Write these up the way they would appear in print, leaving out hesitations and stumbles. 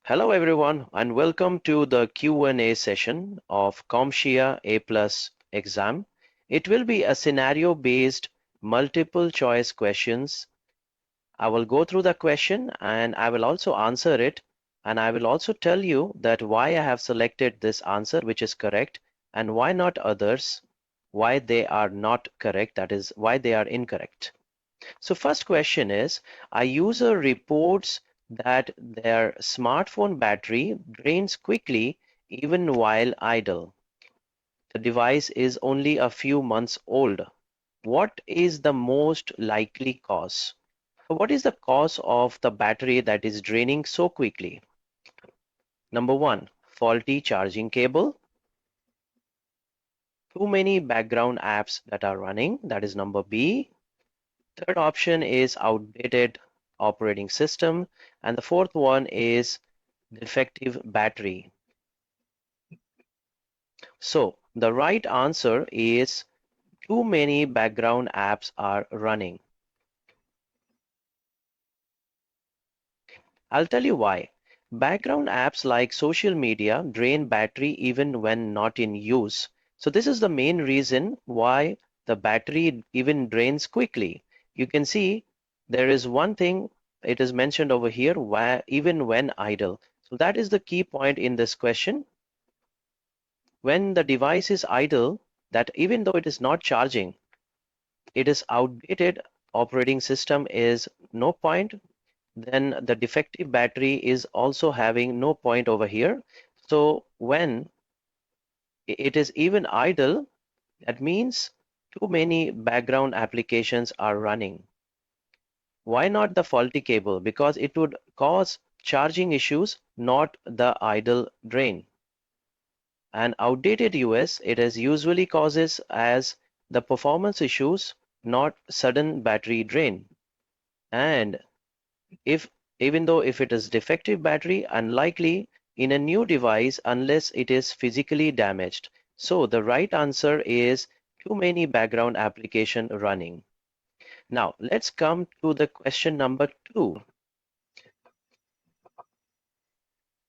Hello everyone and welcome to the Q&A session of CompTIA A+ exam. It will be a scenario-based multiple choice questions. I will go through the question and I will also answer it, and I will also tell you that why I have selected this answer which is correct and why not others, why they are not correct, that is why they are incorrect. So first question is, a user reports that their smartphone battery drains quickly even while idle. The device is only a few months old. What is the most likely cause? What is the cause of the battery that is draining so quickly? Number one, faulty charging cable. Too many background apps that are running, that is number B. Third option is outdated operating system, and the fourth one is defective battery. So the right answer is too many background apps are running. I'll tell you why. Background apps like social media drain battery even when not in use. So this is the main reason why the battery even drains quickly. You can see there is one thing it is mentioned over here, where even when idle. So that is the key point in this question. When the device is idle, that even though it is not charging, it is outdated operating system is no point, then the defective battery is also having no point over here. So when it is even idle, that means too many background applications are running. Why not the faulty cable? Because it would cause charging issues, not the idle drain. And outdated US, it is usually causes as the performance issues, not sudden battery drain. And if even though if it is defective battery, unlikely in a new device unless it is physically damaged. So the right answer is too many background application running. Now let's come to the question number 2.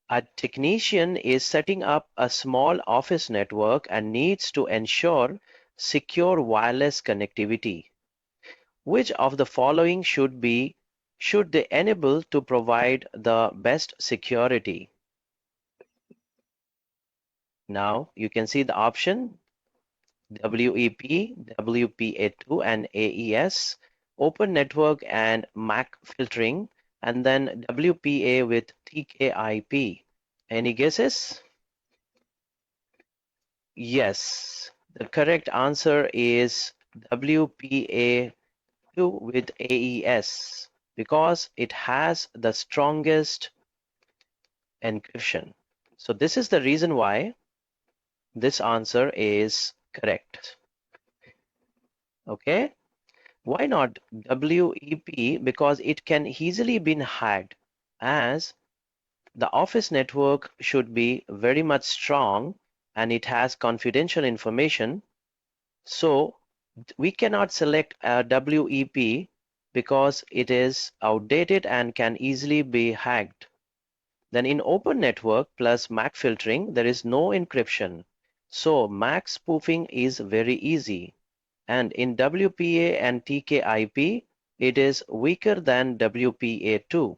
A technician is setting up a small office network and needs to ensure secure wireless connectivity. Which of the following should they enable to provide the best security? Now you can see the option WEP, WPA2 and AES, open network and MAC filtering, and then WPA with TKIP. Any guesses? Yes, the correct answer is WPA2 with AES because it has the strongest encryption. So this is the reason why this answer is correct. Okay, why not WEP? Because it can easily be hacked, as the office network should be very much strong and it has confidential information. So we cannot select a WEP because it is outdated and can easily be hacked. Then in open network plus MAC filtering, there is no encryption. So MAC spoofing is very easy. And in WPA and TKIP, it is weaker than WPA2.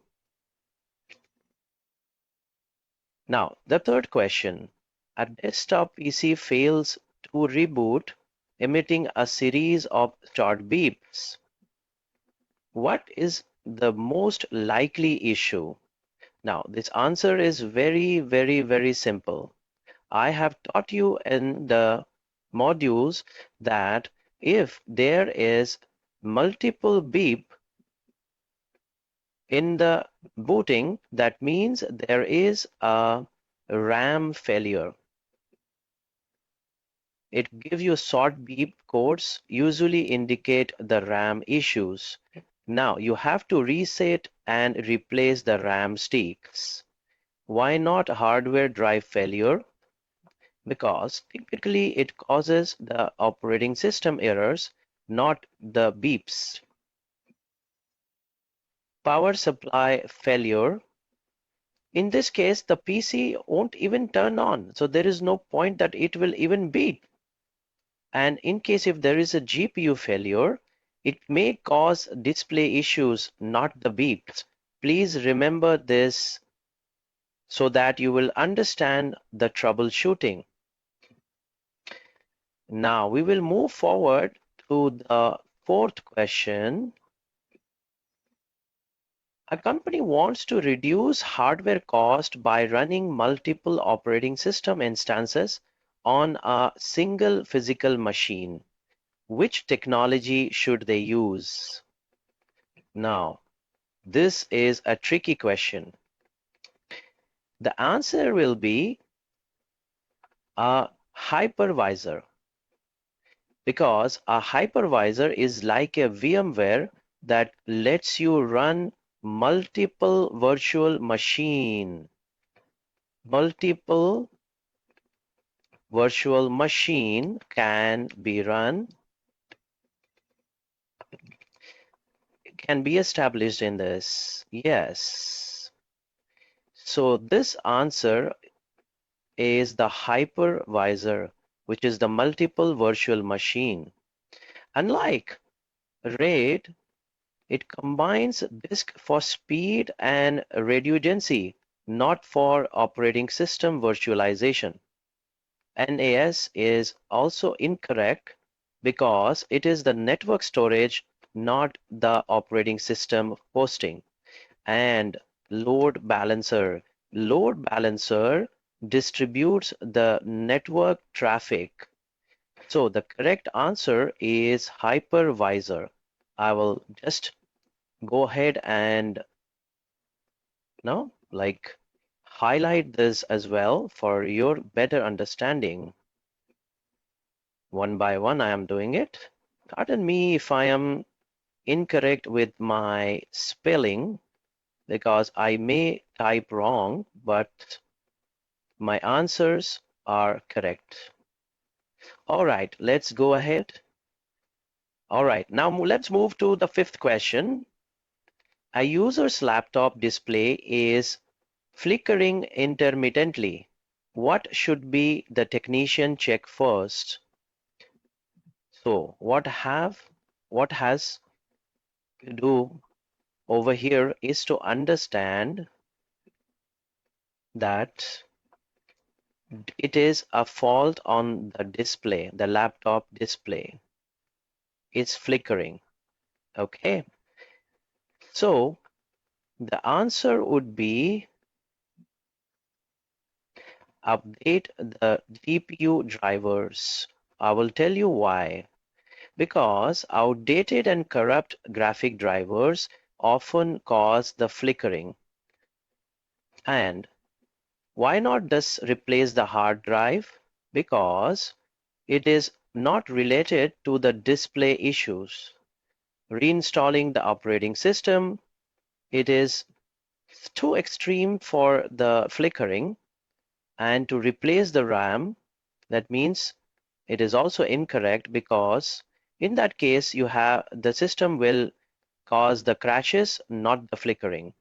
Now, the third question. A desktop PC fails to reboot, emitting a series of start beeps. What is the most likely issue? Now, this answer is very, very, very simple. I have taught you in the modules that if there is multiple beep in the booting, that means there is a RAM failure. It gives you short beep codes, usually indicate the RAM issues. Now you have to reset and replace the RAM sticks. Why not hardware drive failure? Because typically it causes the operating system errors, not the beeps. Power supply failure. In this case, the PC won't even turn on. So there is no point that it will even beep. And in case if there is a GPU failure, it may cause display issues, not the beeps. Please remember this so that you will understand the troubleshooting. Now we will move forward to the fourth question. A company wants to reduce hardware cost by running multiple operating system instances on a single physical machine. Which technology should they use? Now, this is a tricky question. The answer will be a hypervisor, because a hypervisor is like a VMware that lets you run multiple virtual machine. Multiple virtual machine can be established in this. Yes. So this answer is the hypervisor, which is the multiple virtual machine. Unlike RAID, it combines disk for speed and redundancy, not for operating system virtualization. NAS is also incorrect because it is the network storage, not the operating system hosting. And load balancer. Load balancer distributes the network traffic. So the correct answer is hypervisor. I will just go ahead and highlight this as well for your better understanding. One by one I am doing it. Pardon me if I am incorrect with my spelling, because I may type wrong, but my answers are correct. All right, let's go ahead. All right, now let's move to the fifth question. A user's laptop display is flickering intermittently. What should be the technician check first? So what has to do over here is to understand that it is a fault on the display, the laptop display. It's flickering. Okay. So the answer would be update the GPU drivers. I will tell you why. Because outdated and corrupt graphic drivers often cause the flickering. And why not just replace the hard drive? Because it is not related to the display issues. Reinstalling the operating system, it is too extreme for the flickering, and to replace the RAM, that means it is also incorrect, because in that case the system will cause the crashes, not the flickering.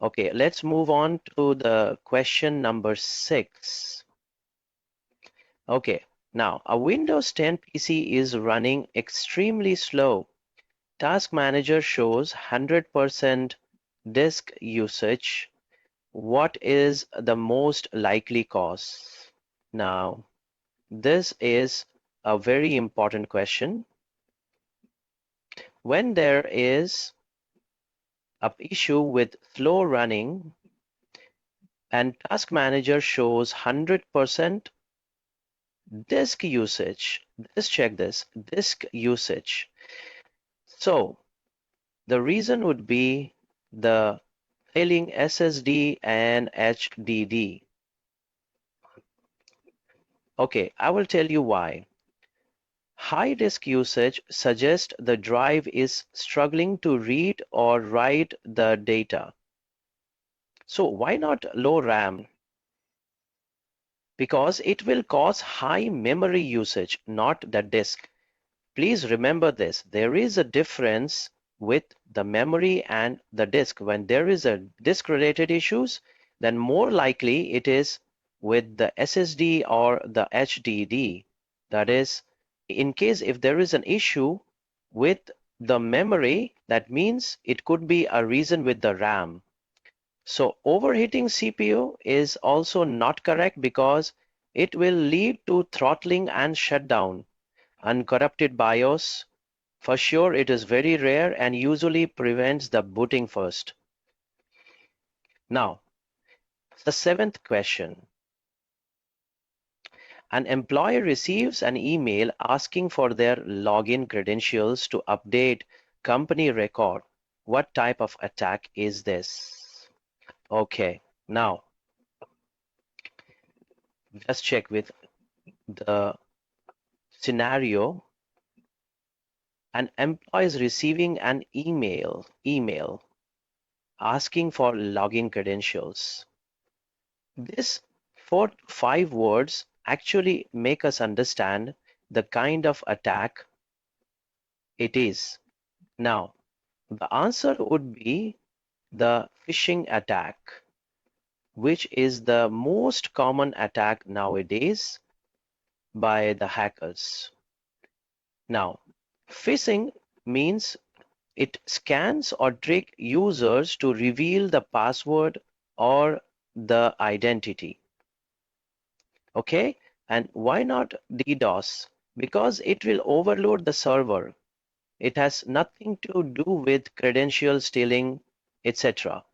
Okay, let's move on to the question number 6. Okay, now a Windows 10 PC is running extremely slow. Task Manager shows 100% disk usage. What is the most likely cause? Now, this is a very important question. When there is an issue with slow running and Task Manager shows 100% disk usage, let's check this, disk usage. So the reason would be the failing SSD and HDD. Okay, I will tell you why. High disk usage suggests the drive is struggling to read or write the data. So why not low RAM? Because it will cause high memory usage, not the disk. Please remember this. There is a difference with the memory and the disk. When there is a disk related issues, then more likely it is with the SSD or the HDD. That is, in case if there is an issue with the memory, that means it could be a reason with the RAM. So overheating CPU is also not correct because it will lead to throttling and shutdown. Uncorrupted BIOS, for sure, it is very rare and usually prevents the booting first. Now, the seventh question. An employee receives an email asking for their login credentials to update company record. What type of attack is this? Okay, now just check with the scenario. An employee is receiving an email asking for login credentials. This 4 to 5 words actually make us understand the kind of attack it is. Now, the answer would be the phishing attack, which is the most common attack nowadays by the hackers. Now, phishing means it scans or tricks users to reveal the password or the identity. Okay, and why not DDoS? Because it will overload the server. It has nothing to do with credential stealing, etc.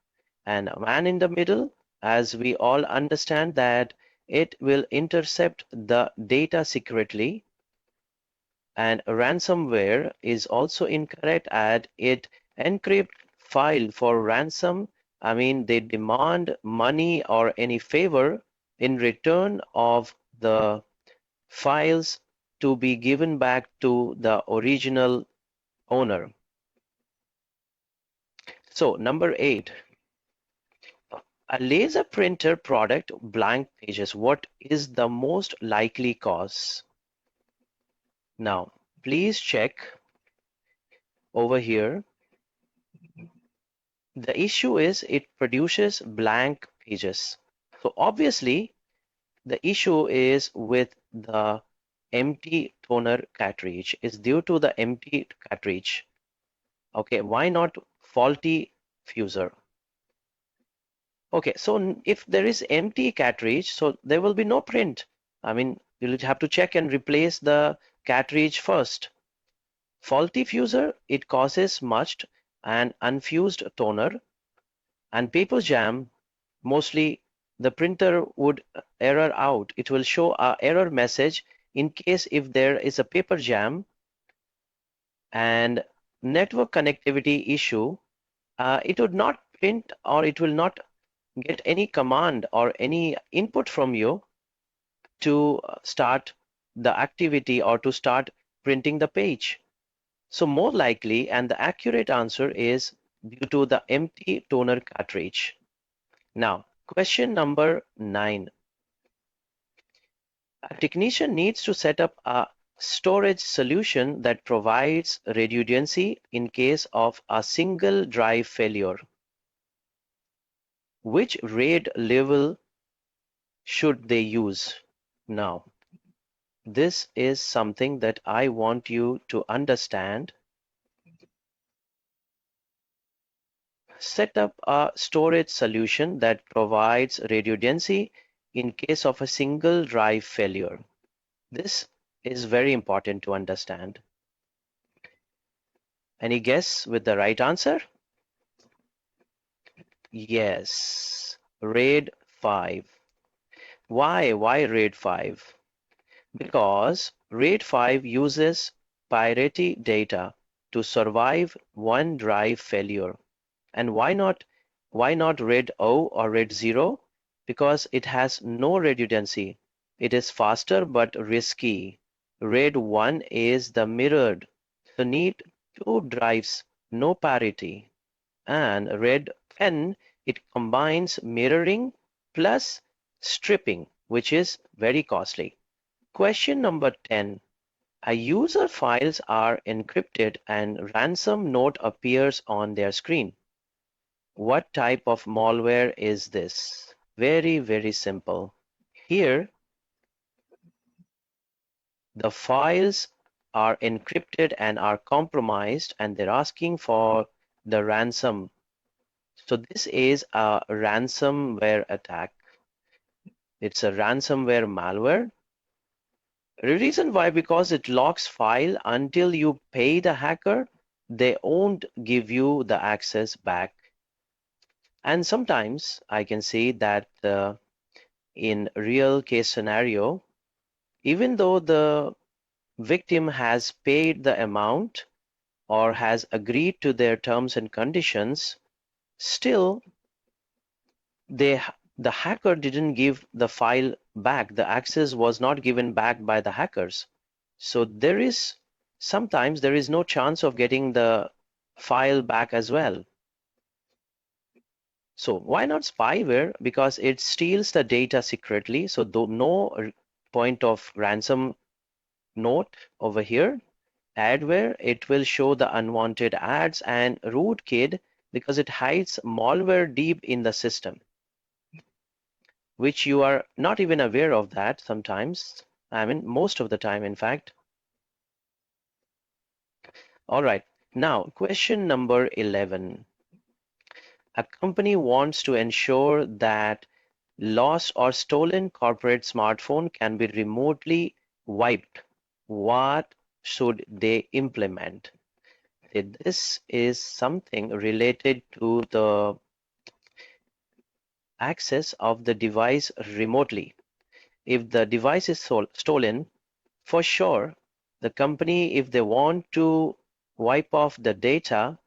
And man in the middle, as we all understand that it will intercept the data secretly. And ransomware is also incorrect as it encrypt file for ransom. I mean, they demand money or any favor in return of the files to be given back to the original owner. So number 8, a laser printer product blank pages. What is the most likely cause? Now, please check over here. The issue is it produces blank pages. So obviously, the issue is with the empty toner cartridge. It's due to the empty cartridge. Okay, why not faulty fuser? Okay, so if there is empty cartridge, so there will be no print. I mean, you'll have to check and replace the cartridge first. Faulty fuser, it causes smudged and unfused toner, and paper jam, mostly the printer would error out. It will show a error message in case if there is a paper jam and network connectivity issue, it would not print or it will not get any command or any input from you to start the activity or to start printing the page. So more likely, and the accurate answer is due to the empty toner cartridge. Now, question number 9. A technician needs to set up a storage solution that provides redundancy in case of a single drive failure. Which RAID level should they use? Now, this is something that I want you to understand. Set up a storage solution that provides redundancy in case of a single drive failure. This is very important to understand. Any guess with the right answer? Yes, RAID 5. Why RAID 5? Because RAID 5 uses priority data to survive one drive failure. And why not RAID 0 or RAID 0? Because it has no redundancy. It is faster but risky. RAID 1 is the mirrored, so need 2 drives, no parity. And RAID 10, it combines mirroring plus stripping, which is very costly. Question number 10. A user files are encrypted and ransom note appears on their screen. What type of malware is this? Very, very simple. Here, the files are encrypted and are compromised, and they're asking for the ransom. So this is a ransomware attack. It's a ransomware malware. The reason why, because it locks file until you pay the hacker, they won't give you the access back. And sometimes I can say that in real case scenario, even though the victim has paid the amount or has agreed to their terms and conditions, still they the hacker didn't give the file back. The access was not given back by the hackers. So sometimes there is no chance of getting the file back as well. So why not spyware? Because it steals the data secretly. So no point of ransom note over here. Adware, it will show the unwanted ads, and rootkit because it hides malware deep in the system, which you are not even aware of that sometimes. I mean, most of the time, in fact. All right. Now, question number 11. A company wants to ensure that lost or stolen corporate smartphone can be remotely wiped. What should they implement? This is something related to the access of the device remotely. If the device is stolen, for sure, the company, if they want to wipe off the data,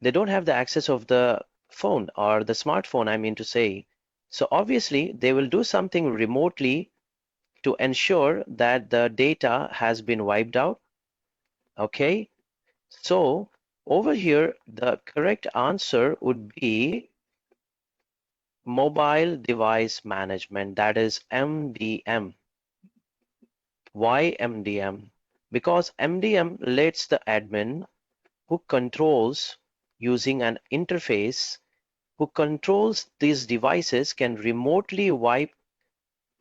they don't have the access of the phone or the smartphone, I mean to say. So obviously, they will do something remotely to ensure that the data has been wiped out. Okay, so over here, the correct answer would be mobile device management, that is MDM. Why MDM? Because MDM lets the admin who controls using an interface who controls these devices can remotely wipe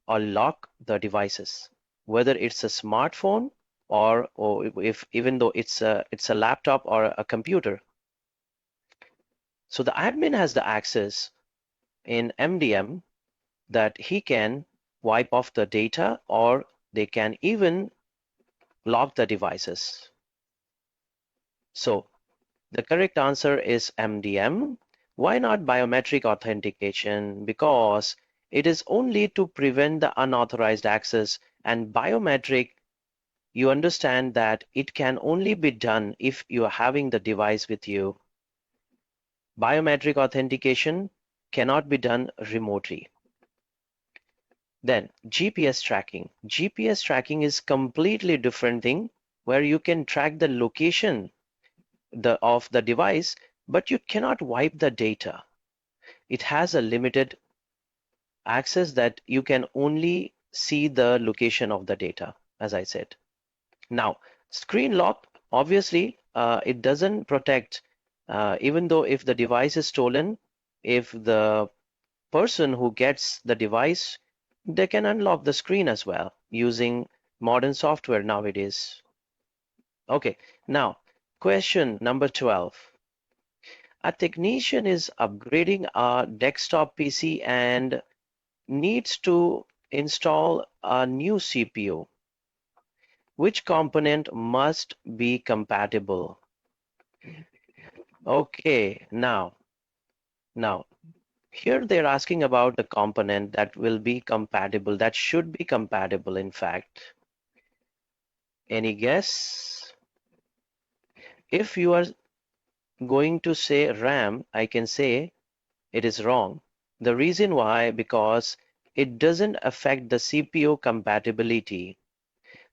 or lock the devices, whether it's a smartphone or if even though it's a laptop or a computer. So the admin has the access in MDM that he can wipe off the data, or they can even lock the devices. So the correct answer is MDM. Why not biometric authentication? Because it is only to prevent the unauthorized access, and biometric, you understand that it can only be done if you are having the device with you. Biometric authentication cannot be done remotely. Then GPS tracking. GPS tracking is completely different thing where you can track the location of the device, but you cannot wipe the data. It has a limited access that you can only see the location of the data, as I said. Now, screen lock, obviously, it doesn't protect, even though if the device is stolen, if the person who gets the device, they can unlock the screen as well using modern software nowadays. Okay, now question number 12. A technician is upgrading a desktop PC and needs to install a new CPU. Which component must be compatible? Okay, now here they're asking about the component that will be compatible, that should be compatible, in fact. Any guess? If you are going to say RAM, I can say it is wrong. The reason why, because it doesn't affect the CPU compatibility.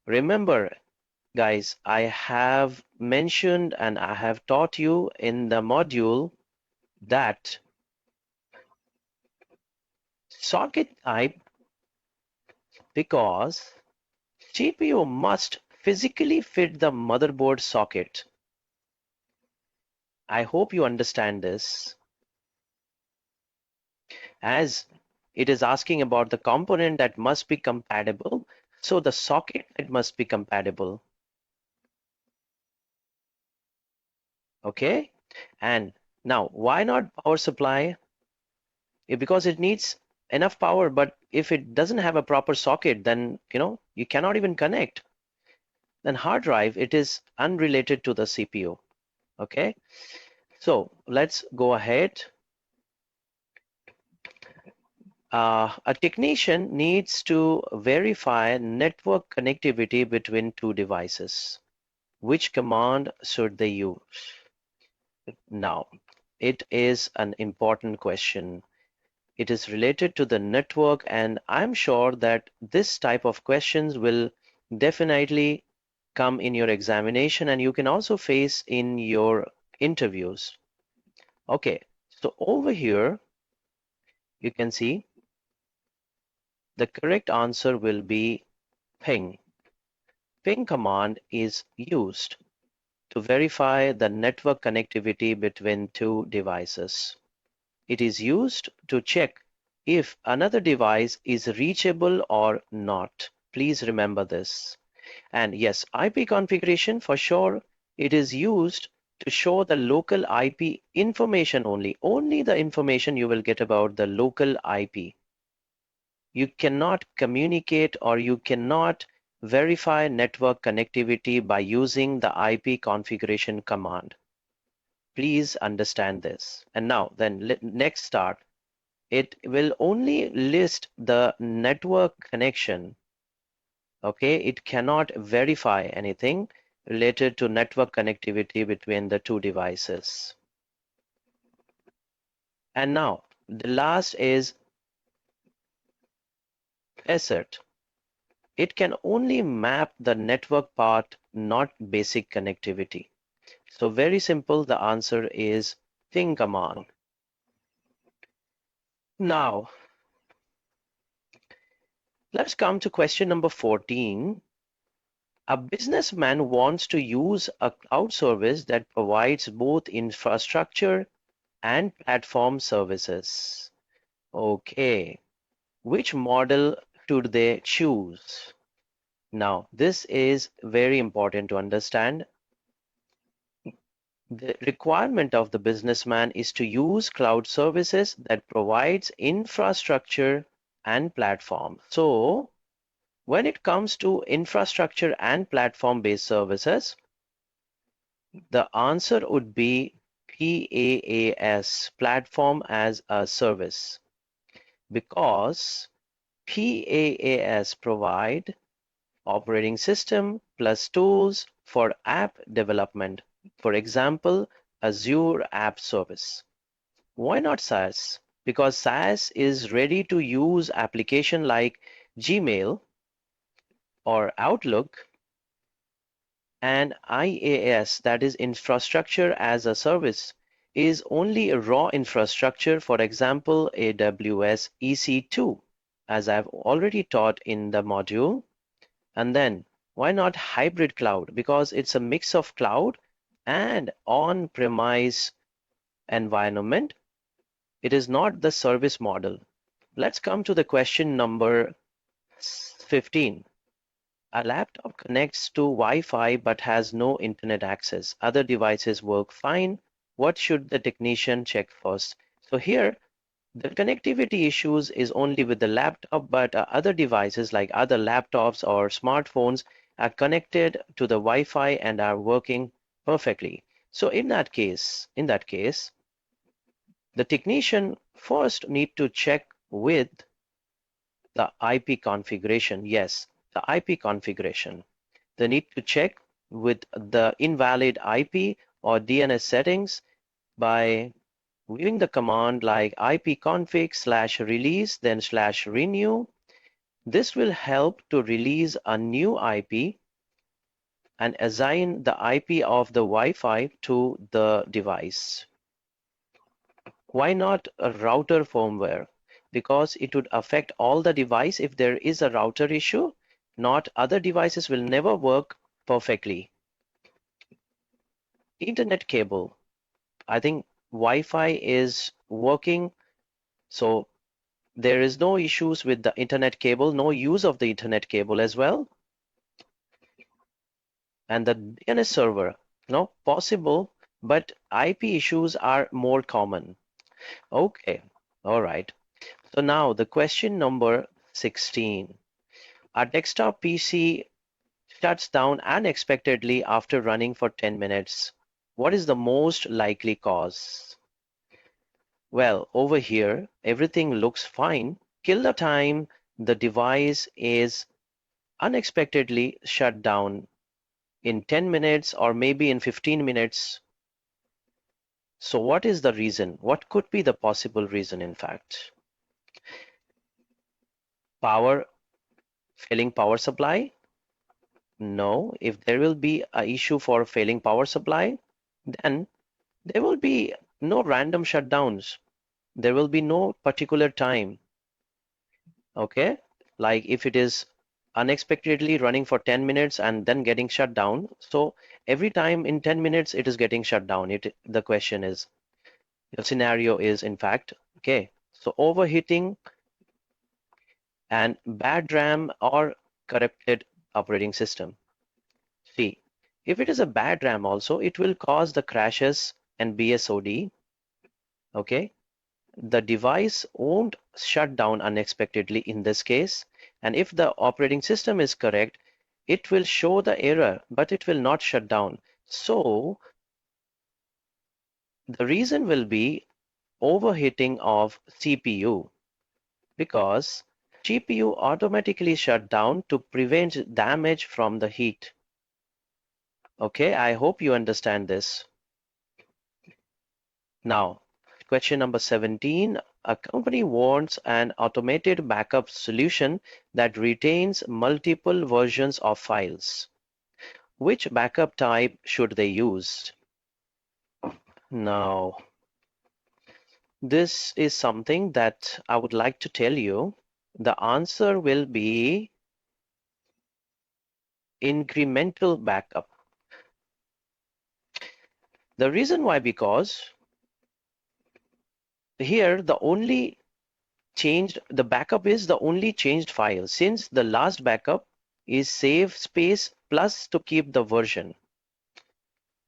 Remember, guys, I have mentioned and I have taught you in the module that socket type, because CPU must physically fit the motherboard socket. I hope you understand this, as it is asking about the component that must be compatible, so the socket it must be compatible. Okay, and now why not power supply? Because it needs enough power, but if it doesn't have a proper socket, then you cannot even connect. Then hard drive, it is unrelated to the CPU. Okay, so let's go ahead. A technician needs to verify network connectivity between two devices. Which command should they use? Now, it is an important question. It is related to the network, and I'm sure that this type of questions will definitely come in your examination, and you can also face in your interviews. Okay, so over here, you can see the correct answer will be ping. Ping command is used to verify the network connectivity between two devices. It is used to check if another device is reachable or not. Please remember this. And yes, IP configuration for sure, it is used to show the local IP information only. Only the information you will get about the local IP. You cannot communicate or you cannot verify network connectivity by using the IP configuration command. Please understand this. And now then next start. It will only list the network connection. Okay, it cannot verify anything related to network connectivity between the two devices. And now the last is assert. It can only map the network part, not basic connectivity. So very simple, the answer is ping command. Now, let's come to question number 14. A businessman wants to use a cloud service that provides both infrastructure and platform services. Okay, which model should they choose? Now, this is very important to understand. The requirement of the businessman is to use cloud services that provides infrastructure and platform. So, when it comes to infrastructure and platform-based services, the answer would be PaaS, Platform as a Service, because PaaS provide operating system plus tools for app development. For example, Azure App Service. Why not SaaS? Because SaaS is ready to use application like Gmail or Outlook, and IaaS, that is infrastructure as a service, is only a raw infrastructure, for example, AWS EC2, as I've already taught in the module. And then why not hybrid cloud? Because it's a mix of cloud and on-premise environment. It is not the service model. Let's come to the question number 15. A laptop connects to Wi-Fi but has no internet access. Other devices work fine. What should the technician check first? So here, the connectivity issues is only with the laptop, but other devices like other laptops or smartphones are connected to the Wi-Fi and are working perfectly. So in that case, the technician first need to check with the IP configuration. Yes, the IP configuration. They need to check with the invalid IP or DNS settings by viewing the command like ipconfig/release then /renew. This will help to release a new IP and assign the IP of the Wi-Fi to the device. Why not a router firmware? Because it would affect all the device if there is a router issue. Not other devices will never work perfectly. Internet cable. I think Wi-Fi is working, so there is no issues with the internet cable, no use of the internet cable as well. And the DNS server, no, possible, but IP issues are more common. Okay, all right. So now the question number 16. A desktop PC shuts down unexpectedly after running for 10 minutes. What is the most likely cause? Well, over here, everything looks fine. Till the time the device is unexpectedly shut down in 10 minutes or maybe in 15 minutes. So what is the reason? What could be the possible reason, in fact? Power, failing power supply? No. If there will be an issue for failing power supply, then there will be no random shutdowns. There will be no particular time. Okay? Like if it is unexpectedly running for 10 minutes and then getting shut down. So every time in 10 minutes it is getting shut down. The question is, the scenario is in fact, okay. So overheating and bad RAM or corrupted operating system. See, if it is a bad RAM also, it will cause the crashes and BSOD. Okay, the device won't shut down unexpectedly in this case. And if the operating system is correct, it will show the error, but it will not shut down. So the reason will be overheating of CPU, because GPU automatically shut down to prevent damage from the heat. Okay, I hope you understand this. Now, question number 17. A company wants an automated backup solution that retains multiple versions of files. Which backup type should they use? Now, this is something that I would like to tell you. The answer will be incremental backup. The reason why, because here the backup is the only changed file, since the last backup is save space plus to keep the version.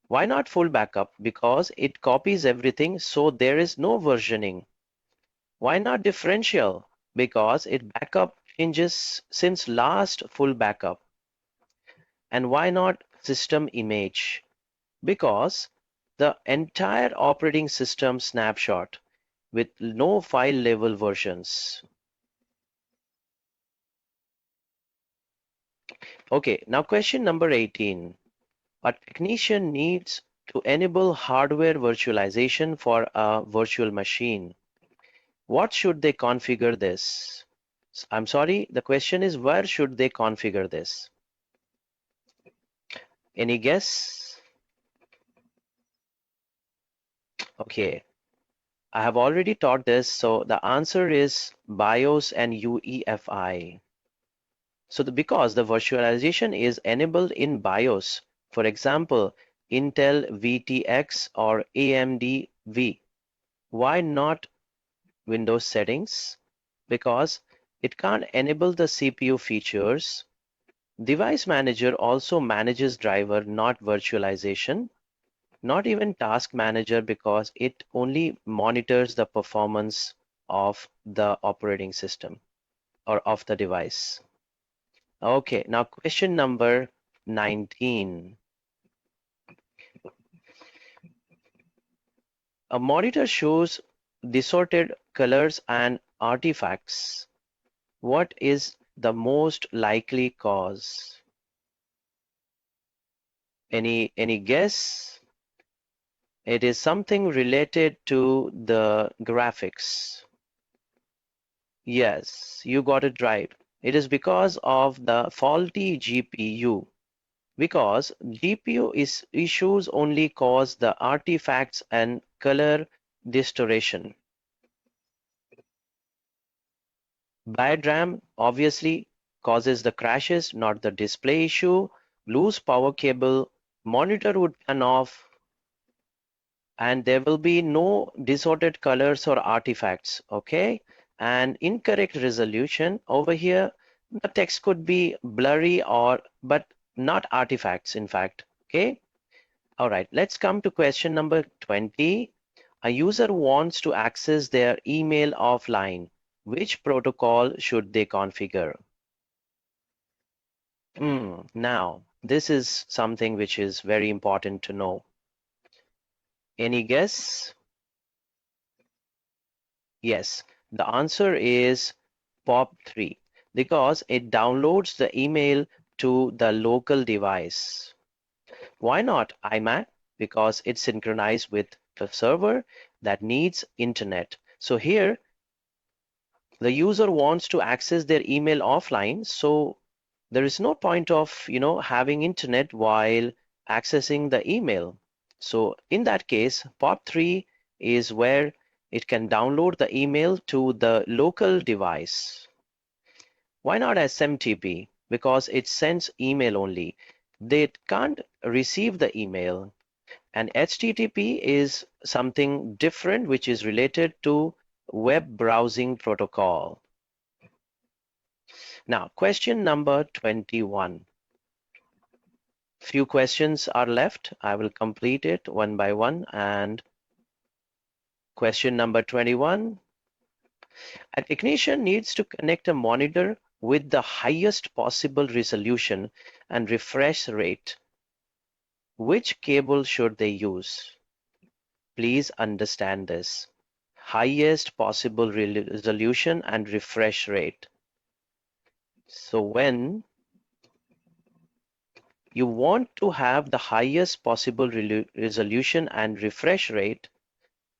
Why not full backup? Because it copies everything, so there is no versioning. Why not differential? Because it backup changes since last full backup. And why not system image? Because the entire operating system snapshot with no file level versions. Okay, now question number 18. A technician needs to enable hardware virtualization for a virtual machine. What should they configure this? I'm sorry, the question is where should they configure this? Any guess? Okay, I have already taught this, so the answer is BIOS and UEFI. So because the virtualization is enabled in BIOS, for example, Intel VTX or AMD V, why not Windows settings? Because it can't enable the CPU features. Device Manager also manages driver, not virtualization. Not even Task Manager, because it only monitors the performance of the operating system or of the device. Okay, now question number 19. A monitor shows distorted colors and artifacts. What is the most likely cause? Any guess? It is something related to the graphics. Yes, you got it right. It is because of the faulty GPU. Because GPU issues only cause the artifacts and color distortion. Bad RAM obviously causes the crashes, not the display issue. loose power cable, monitor would turn off, and there will be no distorted colors or artifacts, okay? And incorrect resolution over here, the text could be blurry or but not artifacts, in fact, okay? All right, let's come to question number 20. A user wants to access their email offline. Which protocol should they configure? Now, this is something which is very important to know. Any guess? Yes, the answer is POP3 because it downloads the email to the local device. Why not IMAP? Because it's synchronized with the server that needs internet. So here, the user wants to access their email offline, so there is no point of having internet while accessing the email. So in that case, POP3 is where it can download the email to the local device. Why not SMTP? Because it sends email only. They can't receive the email. And HTTP is something different, which is related to web browsing protocol. Now, question number 21. Few questions are left. I will complete it one by one. And question number 21. A technician needs to connect a monitor with the highest possible resolution and refresh rate. Which cable should they use? Please understand this. Highest possible resolution and refresh rate. So when you want to have the highest possible resolution and refresh rate,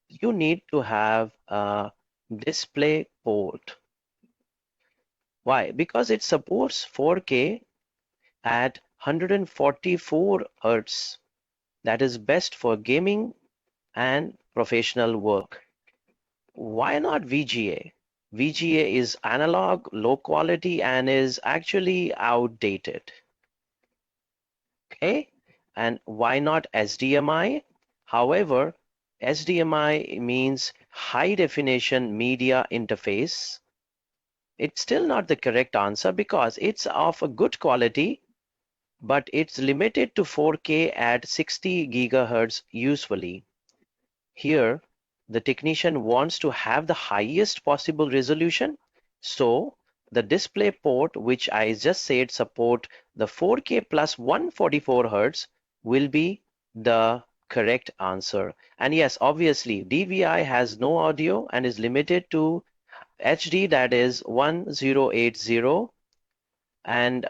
you need to have a display port. Why? Because it supports 4K at 144 Hz. That is best for gaming and professional work. Why not VGA? VGA is analog, low quality, and is actually outdated. Okay, and why not SDMI? However, SDMI means high definition media interface. It's still not the correct answer because it's of a good quality, but it's limited to 4K at 60 gigahertz usually. Here, the technician wants to have the highest possible resolution, so the display port, which I just said support the 4K plus 144 Hz, will be the correct answer. And yes, obviously, DVI has no audio and is limited to HD, that is 1080 and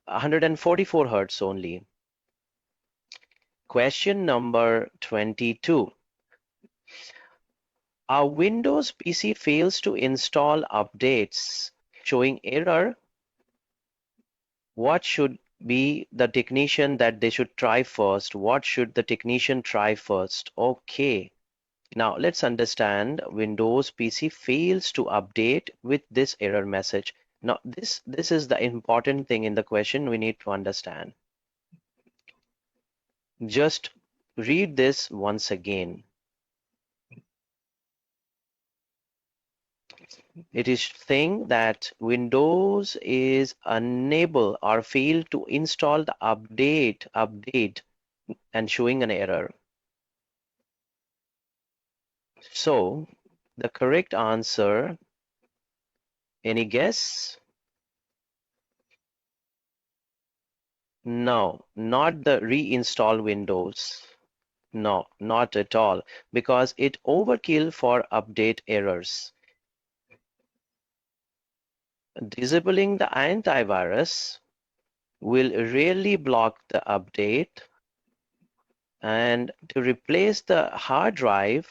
144 Hz only. Question number 22. A Windows PC fails to install updates showing error. What should be the technician that they should try first? What should the technician try first? Okay. Now let's understand Windows PC fails to update with this error message. Now this is the important thing in the question we need to understand. Just read this once again. It is saying that Windows is unable or failed to install the update and showing an error. So the correct answer, any guess? No, not the reinstall Windows. No, not at all, because it overkill for update errors. Disabling the antivirus will really block the update, and to replace the hard drive,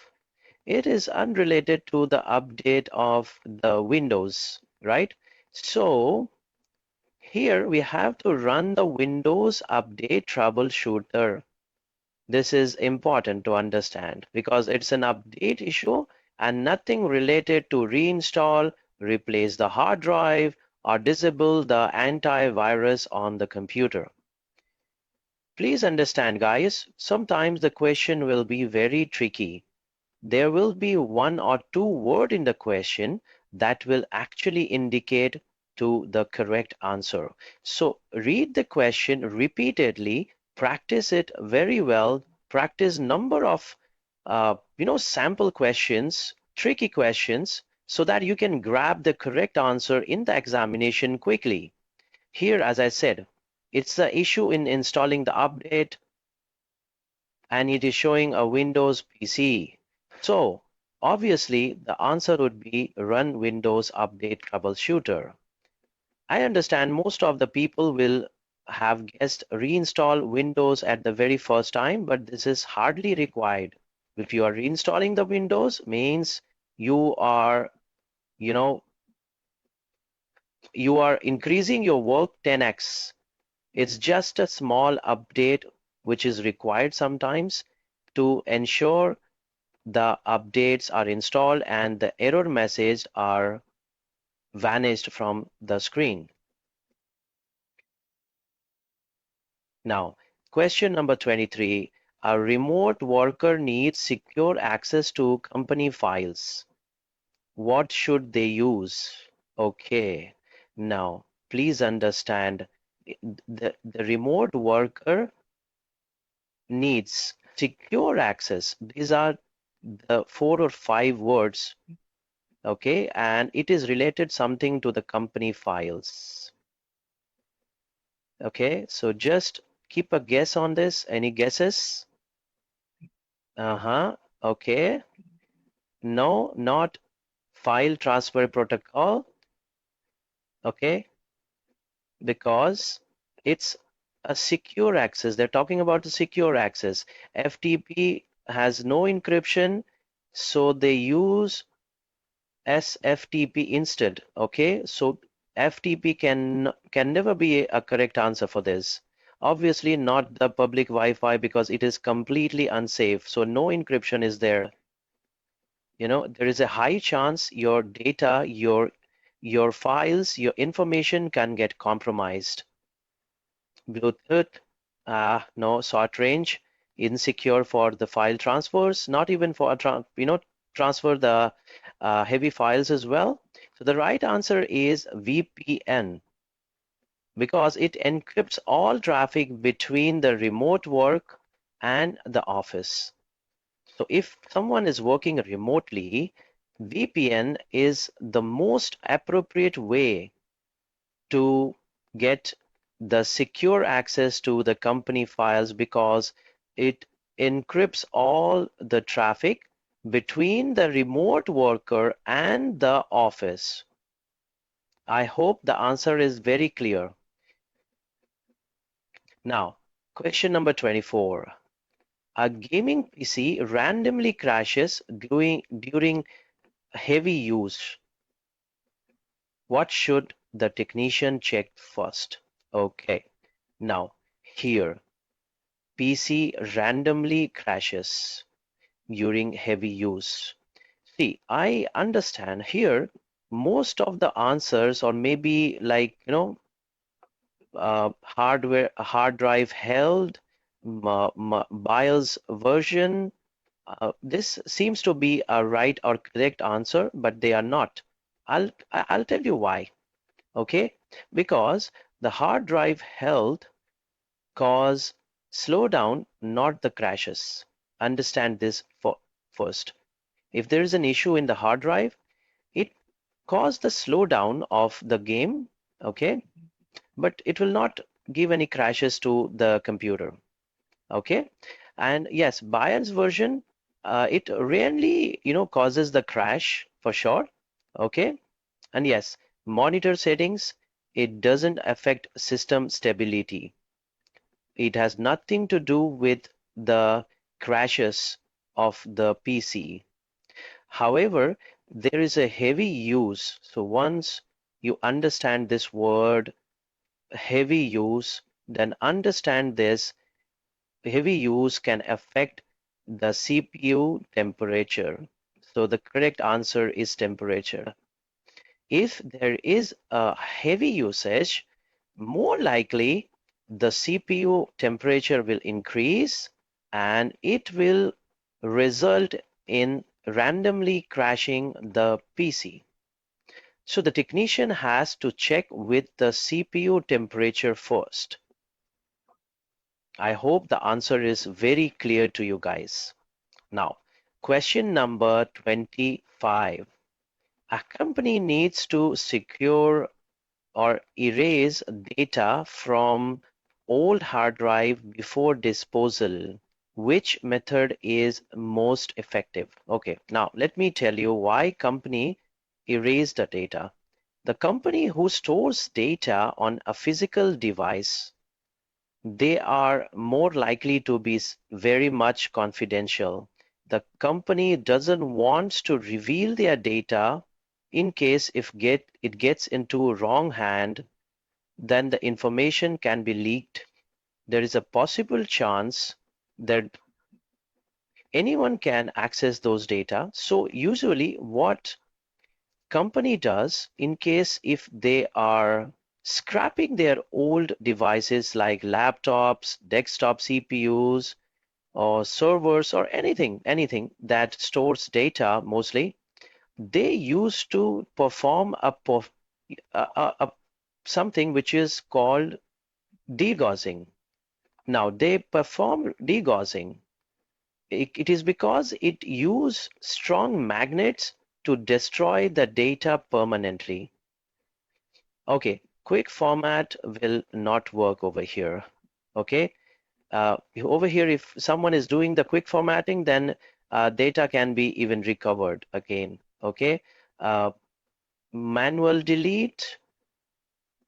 it is unrelated to the update of the Windows, right? So here we have to run the Windows Update Troubleshooter. This is important to understand because it's an update issue and nothing related to reinstall, replace the hard drive, or disable the antivirus on the computer. Please understand, guys, sometimes the question will be very tricky. There will be one or two words in the question that will actually indicate to the correct answer. So read the question repeatedly, practice it very well, practice number of sample questions, tricky questions, so that you can grab the correct answer in the examination quickly. Here, as I said, it's the issue in installing the update, and it is showing a Windows PC. So obviously the answer would be run Windows Update Troubleshooter. I understand most of the people will have guessed reinstall Windows at the very first time, but this is hardly required. If you are reinstalling the Windows, means you are, you know, you are increasing your work 10x. It's just a small update which is required sometimes to ensure the updates are installed and the error message are vanished from the screen. Now, question number 23. A remote worker needs secure access to company files. What should they use? Okay. Now, please understand the remote worker needs secure access. These are the 4 or 5 words, okay, and it is related something to the company files. Okay, so just keep a guess on this. Any guesses? Okay. No, not file transfer protocol. Okay, because it's a secure access. They're talking about the secure access. FTP has no encryption, so they use SFTP instead. Okay, so FTP can never be a correct answer for this. Obviously not the public Wi-Fi because it is completely unsafe. So no encryption is there. There is a high chance your data, your files, your information can get compromised. Bluetooth, no. Short range, insecure for the file transfers, not even for transfer the heavy files as well. So the right answer is VPN because it encrypts all traffic between the remote work and the office. So if someone is working remotely, VPN is the most appropriate way to get the secure access to the company files because it encrypts all the traffic between the remote worker and the office. I hope the answer is very clear. Now, question number 24. A gaming PC randomly crashes during heavy use. What should the technician check first? Okay, now here PC randomly crashes during heavy use. See, I understand here most of the answers, or maybe like hard drive held, BIOS version. This seems to be a right or correct answer, but they are not. I'll tell you why. Okay, because the hard drive health cause slowdown, not the crashes. Understand this first. If there is an issue in the hard drive, it caused the slowdown of the game, okay, but it will not give any crashes to the computer, okay. And yes, BIOS version, it rarely causes the crash for sure, okay. And yes, monitor settings, it doesn't affect system stability. It has nothing to do with the crashes of the PC. However, there is a heavy use. So once you understand this word heavy use, then understand this heavy use can affect the CPU temperature. So the correct answer is temperature. If there is a heavy usage, more likely the CPU temperature will increase and it will result in randomly crashing the PC. So the technician has to check with the CPU temperature first. I hope the answer is very clear to you guys. Now, question number 25. A company needs to secure or erase data from old hard drive before disposal. Which method is most effective? Okay, now let me tell you why company erase the data. The company who stores data on a physical device, they are more likely to be very much confidential. The company doesn't want to reveal their data in case if it gets into wrong hand, then the information can be leaked. There is a possible chance that anyone can access those data. So usually what company does in case if they are scrapping their old devices like laptops, desktop CPUs, or servers or anything that stores data mostly, they used to perform something which is called degaussing. Now they perform degaussing. It is because it uses strong magnets to destroy the data permanently. Okay, quick format will not work over here. Okay, over here, if someone is doing the quick formatting, then data can be even recovered again. Okay, uh, manual delete.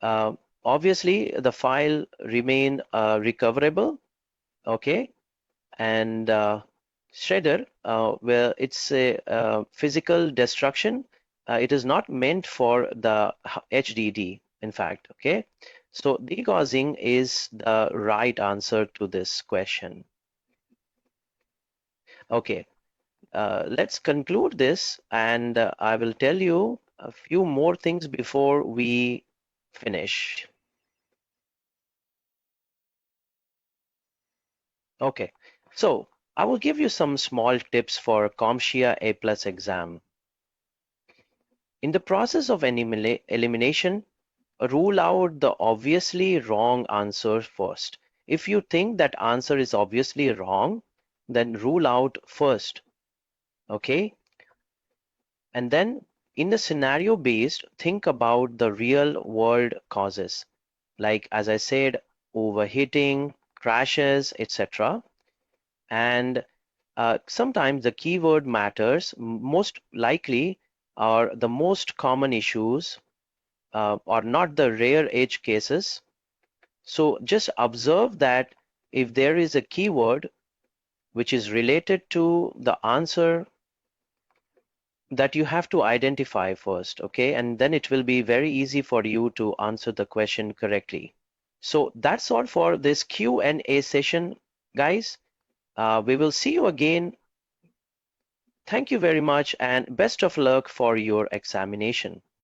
Uh, Obviously, the file remain recoverable. Okay, and shredder, where it's a physical destruction, it is not meant for the HDD, in fact. Okay, so degaussing is the right answer to this question. Okay, let's conclude this, and I will tell you a few more things before we finish. Okay, so I will give you some small tips for CompTIA A+ exam. In the process of elimination, rule out the obviously wrong answer first. If you think that answer is obviously wrong, then rule out first. Okay? And then in the scenario based, think about the real world causes. Like, as I said, overheating, crashes, etc. And sometimes the keyword matters. Most likely are the most common issues are not the rare edge cases. So just observe that if there is a keyword which is related to the answer that you have to identify first, okay? And then it will be very easy for you to answer the question correctly. So that's all for this Q&A session, guys. We will see you again. Thank you very much and best of luck for your examination.